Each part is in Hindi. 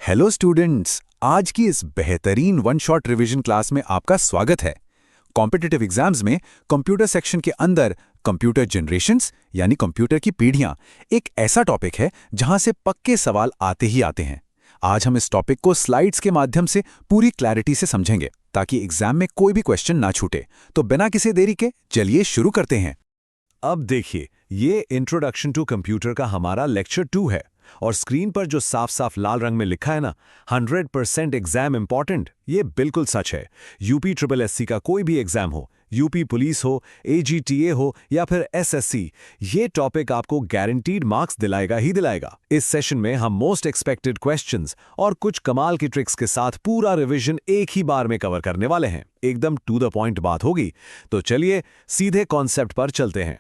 हेलो स्टूडेंट्स, आज की इस बेहतरीन वन शॉट रिवीजन क्लास में आपका स्वागत है। कॉम्पिटिटिव एग्जाम्स में कंप्यूटर सेक्शन के अंदर कंप्यूटर जनरेशंस यानी कंप्यूटर की पीढ़ियां एक ऐसा टॉपिक है जहां से पक्के सवाल आते ही आते हैं। आज हम इस टॉपिक को स्लाइड्स के माध्यम से पूरी क्लैरिटी से समझेंगे ताकि एग्जाम में कोई भी क्वेश्चन ना छूटे। तो बिना किसी देरी के चलिए शुरू करते हैं। अब देखिए, ये इंट्रोडक्शन टू कंप्यूटर का हमारा लेक्चर 2 है और स्क्रीन पर जो साफ साफ लाल रंग में लिखा है ना, 100% एग्जाम इंपॉर्टेंट, ये बिल्कुल सच है। यूपी ट्रिपल एससी का कोई भी एग्जाम हो, यूपी पुलिस हो, एजीटीए हो या फिर एसएससी, ये टॉपिक आपको गारंटीड मार्क्स दिलाएगा ही दिलाएगा। इस सेशन में हम मोस्ट एक्सपेक्टेड क्वेश्चंस और कुछ कमाल की ट्रिक्स के साथ पूरा रिवीजन एक ही बार में कवर करने वाले हैं। एकदम टू द पॉइंट बात होगी। तो चलिए सीधे कॉन्सेप्ट पर चलते हैं।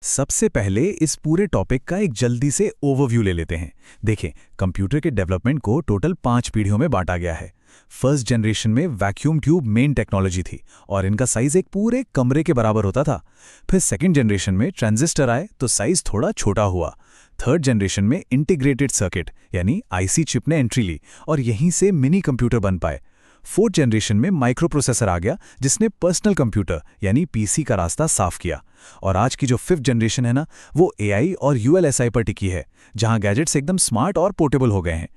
सबसे पहले इस पूरे टॉपिक का एक जल्दी से ओवरव्यू ले लेते हैं। देखें, कंप्यूटर के डेवलपमेंट को टोटल 5 पीढ़ियों में बांटा गया है। फर्स्ट जनरेशन में वैक्यूम ट्यूब मेन टेक्नोलॉजी थी और इनका साइज एक पूरे कमरे के बराबर होता था। फिर सेकंड जनरेशन में ट्रांजिस्टर आए तो साइज थोड़ा छोटा हुआ। थर्ड जनरेशन में इंटीग्रेटेड सर्किट यानी आईसी चिप ने एंट्री ली और यहीं से मिनी कंप्यूटर बन पाए। फोर्थ जनरेशन में माइक्रो प्रोसेसर आ गया जिसने पर्सनल कंप्यूटर यानी पीसी का रास्ता साफ किया। और आज की जो फिफ्थ जनरेशन है ना, वो एआई और यूएलएसआई पर टिकी है, जहां गैजेट्स एकदम स्मार्ट और पोर्टेबल हो गए हैं।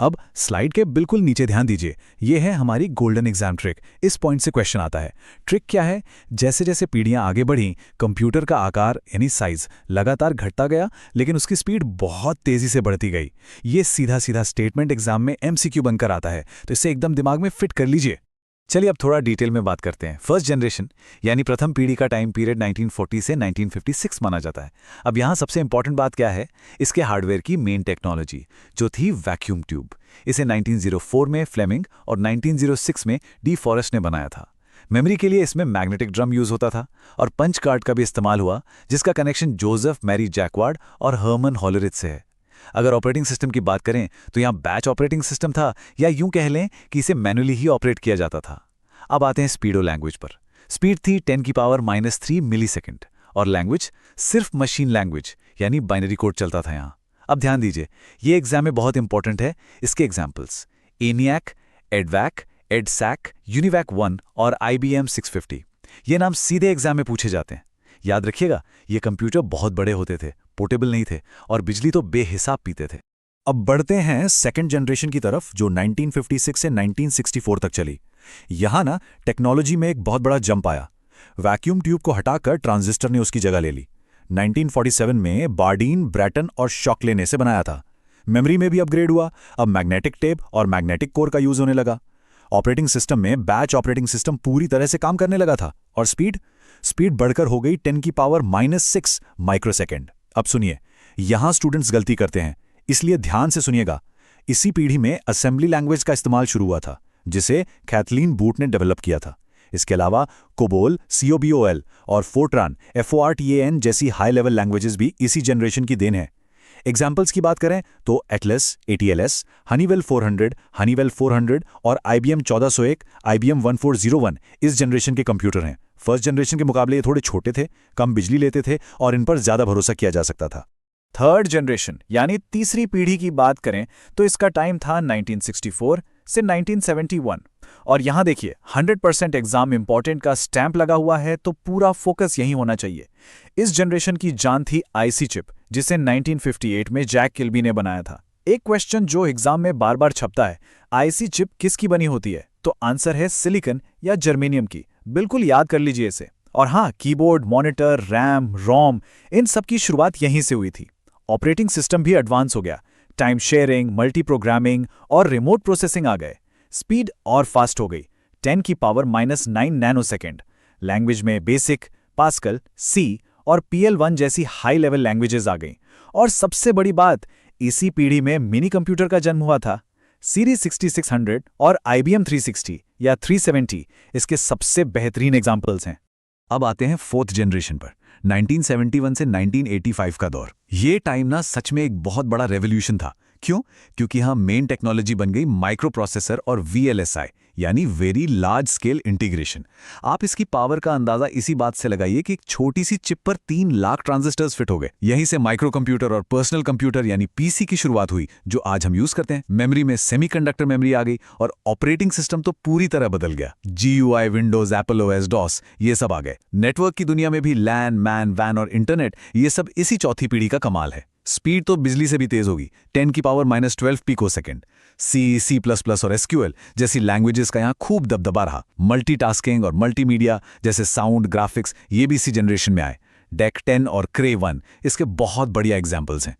अब स्लाइड के बिल्कुल नीचे ध्यान दीजिए, ये है हमारी गोल्डन एग्जाम ट्रिक। इस पॉइंट से क्वेश्चन आता है। ट्रिक क्या है? जैसे जैसे पीढ़ियां आगे बढ़ी, कंप्यूटर का आकार यानी साइज लगातार घटता गया, लेकिन उसकी स्पीड बहुत तेजी से बढ़ती गई। ये सीधा सीधा स्टेटमेंट एग्जाम में एमसीक्यू बनकर आता है, तो इसे एकदम दिमाग में फिट कर लीजिए। चलिए अब थोड़ा डिटेल में बात करते हैं। फर्स्ट जनरेशन यानी प्रथम पीढ़ी का टाइम पीरियड 1940 से 1956 माना जाता है। अब यहाँ सबसे इंपॉर्टेंट बात क्या है? इसके हार्डवेयर की मेन टेक्नोलॉजी जो थी वैक्यूम ट्यूब। इसे 1904 में फ्लेमिंग और 1906 में डी फॉरेस्ट ने बनाया था। मेमोरी के लिए इसमें मैग्नेटिक ड्रम यूज होता था और पंच कार्ड का भी इस्तेमाल हुआ, जिसका कनेक्शन जोसेफ मैरी जैकवार्ड और हर्मन हॉलरिच से है। अगर ऑपरेटिंग सिस्टम की बात करें तो यहाँ बैच ऑपरेटिंग सिस्टम था, या यूं कह लें कि इसे मैनुअली ही ऑपरेट किया जाता था। अब आते हैं स्पीड और लैंग्वेज पर। स्पीड थी 10⁻³ मिलीसेकंड और लैंग्वेज सिर्फ मशीन लैंग्वेज यानी बाइनरी कोड चलता था यहाँ। अब ध्यान दीजिए, ये एग्जाम में बहुत इंपॉर्टेंट है। इसके examples ENIAC, EDVAC, EDSAC, UNIVAC 1 और IBM 650, ये नाम सीधे एग्जाम में पूछे जाते हैं। याद रखिएगा, ये कंप्यूटर बहुत बड़े होते थे, पोर्टेबल नहीं थे और बिजली तो बेहिसाब पीते थे। अब बढ़ते हैं सेकंड जनरेशन की तरफ, जो 1956 से 1964 तक चली। यहां ना टेक्नोलॉजी में एक बहुत बड़ा जंप आया। वैक्यूम ट्यूब को हटाकर ट्रांजिस्टर ने उसकी जगह ले ली। 1947 में बार्डीन, ब्रैटन और शॉकले ने इसे बनाया था। मेमोरी में भी अपग्रेड हुआ। अब मैग्नेटिक टेप और मैग्नेटिक कोर का यूज होने लगा। ऑपरेटिंग सिस्टम में बैच ऑपरेटिंग सिस्टम पूरी तरह से काम करने लगा था। और स्पीड बढ़कर हो गई 10⁻⁻6 माइक्रोसेकंड। अब सुनिए, यहां स्टूडेंट्स गलती करते हैं, इसलिए ध्यान से सुनिएगा। इसी पीढ़ी में असेंबली लैंग्वेज का इस्तेमाल शुरू हुआ था, जिसे कैथलीन बूट ने डेवलप किया था। इसके अलावा कोबोल, COBOL और फोर्ट्रान, FORTAN जैसी हाई लेवल लैंग्वेजेस भी इसी जनरेशन की देन है। एग्जाम्पल्स की बात करें तो एटलस, ATLS, हनीवेल 400 और IBM 1401, IBM 1401 इस जनरेशन के कंप्यूटर हैं। फर्स्ट जनरेशन के मुकाबले ये थोड़े छोटे थे, कम बिजली लेते थे और इन पर ज्यादा भरोसा किया जा सकता था। थर्ड जनरेशन यानी तीसरी पीढ़ी की बात करें तो इसका टाइम था 1964 से 1971 और यहां देखिए 100% एग्जाम इंपॉर्टेंट का स्टैंप लगा हुआ है, तो पूरा फोकस यही होना चाहिए। इस जनरेशन की जान थी आईसी चिप, जिसे 1958 में जैक किल्बी ने बनाया था। एक क्वेश्चन जो एग्जाम में बार बार छपता है, आईसी चिप किसकी बनी होती है? तो आंसर है सिलिकॉन या जर्मेनियम की। बिल्कुल याद कर लीजिए इसे। और हाँ, कीबोर्ड, मॉनिटर, रैम, रोम, इन सब की शुरुआत यहीं से हुई थी। ऑपरेटिंग सिस्टम भी एडवांस हो गया। टाइम शेयरिंग, मल्टी प्रोग्रामिंग और रिमोट प्रोसेसिंग आ गए। स्पीड और फास्ट हो गई, 10⁻⁹ नैनोसेकंड। लैंग्वेज में बेसिक, पास्कल, C और PL1 जैसी हाई लेवल लैंग्वेजेस आ गईं। और सबसे बड़ी बात, इसी पीढ़ी में मिनी कंप्यूटर का जन्म हुआ था। सीरीज 6600 और IBM 360 या 370 इसके सबसे बेहतरीन एग्जाम्पल्स हैं। अब आते हैं फोर्थ जनरेशन पर, 1971 से 1985 का दौर। ये टाइम ना सच में एक बहुत बड़ा रेवोल्यूशन था। क्यों? क्योंकि यहाँ मेन टेक्नोलॉजी बन गई माइक्रो प्रोसेसर और VLSI यानी वेरी लार्ज स्केल इंटीग्रेशन। आप इसकी पावर का अंदाजा इसी बात से लगाइए कि एक छोटी सी चिप पर 3 लाख ट्रांजिस्टर्स फिट हो गए। यहीं से माइक्रो कंप्यूटर और पर्सनल कंप्यूटर यानी पीसी की शुरुआत हुई, जो आज हम यूज करते हैं। मेमोरी में सेमीकंडक्टर मेमोरी आ गई और ऑपरेटिंग सिस्टम तो पूरी तरह बदल गया। GUI, Windows, Apple OS, DOS ये सब आ गए। नेटवर्क की दुनिया में भी लैन, मैन, वैन और इंटरनेट ये सब इसी चौथी पीढ़ी का कमाल है। स्पीड तो बिजली से भी तेज होगी, 10⁻⁻12 पिकोसेकंड। C++ और SQL जैसी लैंग्वेजेस का यहाँ खूब दबदबा रहा। मल्टीटास्किंग और मल्टीमीडिया जैसे साउंड, ग्राफिक्स ये भी इसी जनरेशन में आए। DEC 10 और Cray 1 इसके बहुत बढ़िया एग्जाम्पल्स हैं।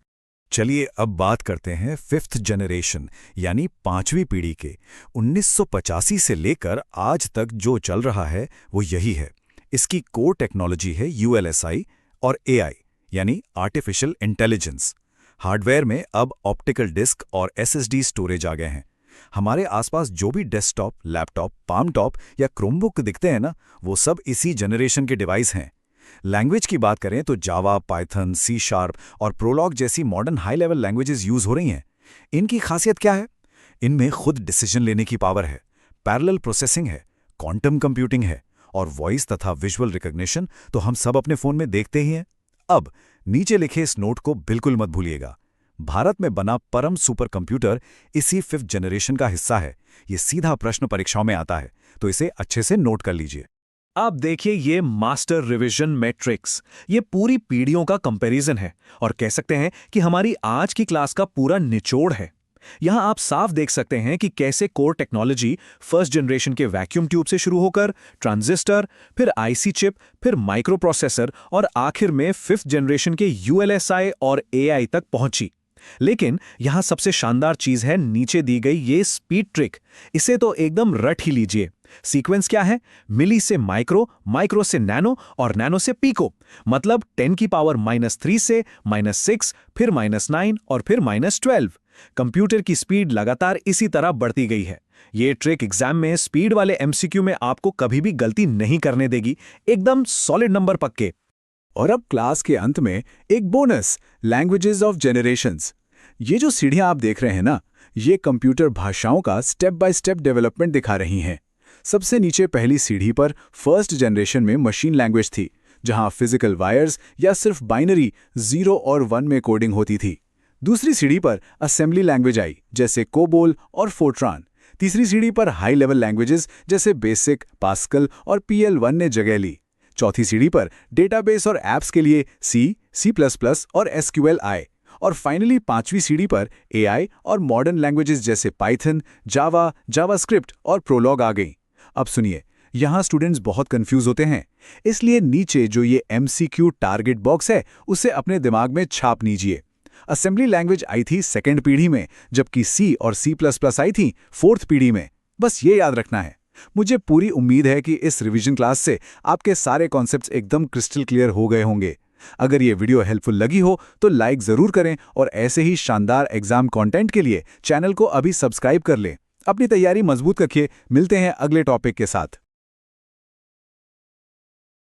चलिए अब बात करते हैं 5th जनरेशन यानी 5वीं पीढ़ी के। 1985 से लेकर आज तक जो चल रहा है वो यही है। इसकी कोर टेक्नोलॉजी है ULSI और AI यानी आर्टिफिशियल इंटेलिजेंस। हार्डवेयर में अब ऑप्टिकल डिस्क और SSD स्टोरेज आ गए हैं। हमारे आसपास जो भी डेस्कटॉप, लैपटॉप, पाम टॉप या क्रोमबुक दिखते हैं ना, वो सब इसी जनरेशन के डिवाइस हैं। लैंग्वेज की बात करें तो जावा, पाइथन, C# और प्रोलॉग जैसी modern high level languages use हो रही हैं। इनकी खासियत क्या है? इनमें खुद डिसीजन लेने की पावर है, पैरेलल प्रोसेसिंग है, क्वांटम कंप्यूटिंग है और वॉइस तथा विजुअल रिकॉग्निशन तो हम सब अपने फोन में देखते ही हैं। अब नीचे लिखे इस नोट को बिल्कुल मत भूलिएगा। भारत में बना परम सुपर कंप्यूटर इसी 5th जनरेशन का हिस्सा है। ये सीधा प्रश्न परीक्षाओं में आता है, तो इसे अच्छे से नोट कर लीजिए। आप देखिए ये मास्टर रिवीजन मैट्रिक्स, ये पूरी पीढ़ियों का कंपैरिजन है और कह सकते हैं कि हमारी आज की क्लास का पूरा निचोड़ है। यहां आप साफ देख सकते हैं कि कैसे कोर टेक्नोलॉजी 1st जनरेशन के वैक्यूम ट्यूब से शुरू होकर ट्रांजिस्टर, फिर IC चिप, फिर माइक्रो प्रोसेसर और आखिर में 5th जनरेशन के ULSI और AI तक पहुंची। लेकिन यहां सबसे शानदार चीज है नीचे दी गई ये स्पीड ट्रिक। इसे तो एकदम रट ही लीजिए। सीक्वेंस क्या है? मिली से माइक्रो, माइक्रो से नैनो और नैनो से पीको। मतलब 10⁻³ से -6, फिर -9 और फिर -12। कंप्यूटर की स्पीड लगातार इसी तरह बढ़ती गई है। ये ट्रिक एग्जाम में स्पीड वाले MCQ में आपको कभी भी गलती नहीं करने देगी। एकदम सॉलिड नंबर पक्के। और अब क्लास के अंत में एक बोनस, लैंग्वेजेस ऑफ जनरेशंस। ये जो सीढ़ियां आप देख रहे हैं ना, ये कंप्यूटर भाषाओं का स्टेप बाय स्टेप डेवलपमेंट दिखा रही हैं। सबसे नीचे पहली सीढ़ी पर 1st जनरेशन में मशीन लैंग्वेज थी, जहां फिजिकल वायर्स या सिर्फ बाइनरी 0 और 1 में कोडिंग होती थी। दूसरी सीढ़ी पर असेंबली लैंग्वेज आई, जैसे कोबोल और फोर्ट्रान। तीसरी सीढ़ी पर हाई लेवल लैंग्वेजेस जैसे बेसिक, पास्कल और PL1 ने जगह ली। चौथी सीढ़ी पर डेटाबेस और ऐप्स के लिए C++ और SQL आए। और फाइनली 5वीं सीढ़ी पर AI और मॉडर्न लैंग्वेजेस जैसे पाइथन, जावा, जावास्क्रिप्ट और प्रोलॉग आ गई। अब सुनिए, यहाँ स्टूडेंट्स बहुत कंफ्यूज होते हैं, इसलिए नीचे जो ये MCQ टारगेट बॉक्स है उसे अपने दिमाग में छाप लीजिए। असेंबली लैंग्वेज आई थी 2nd पीढ़ी में, जबकि C और C++ आई थी 4th पीढ़ी में। बस ये याद रखना है। मुझे पूरी उम्मीद है कि इस रिवीजन क्लास से आपके सारे कॉन्सेप्ट्स एकदम क्रिस्टल क्लियर हो गए होंगे। अगर ये वीडियो हेल्पफुल लगी हो तो लाइक जरूर करें और ऐसे ही शानदार एग्जाम कंटेंट के लिए चैनल को अभी सब्सक्राइब कर लें। अपनी तैयारी मजबूत रखिए। मिलते हैं अगले टॉपिक के साथ।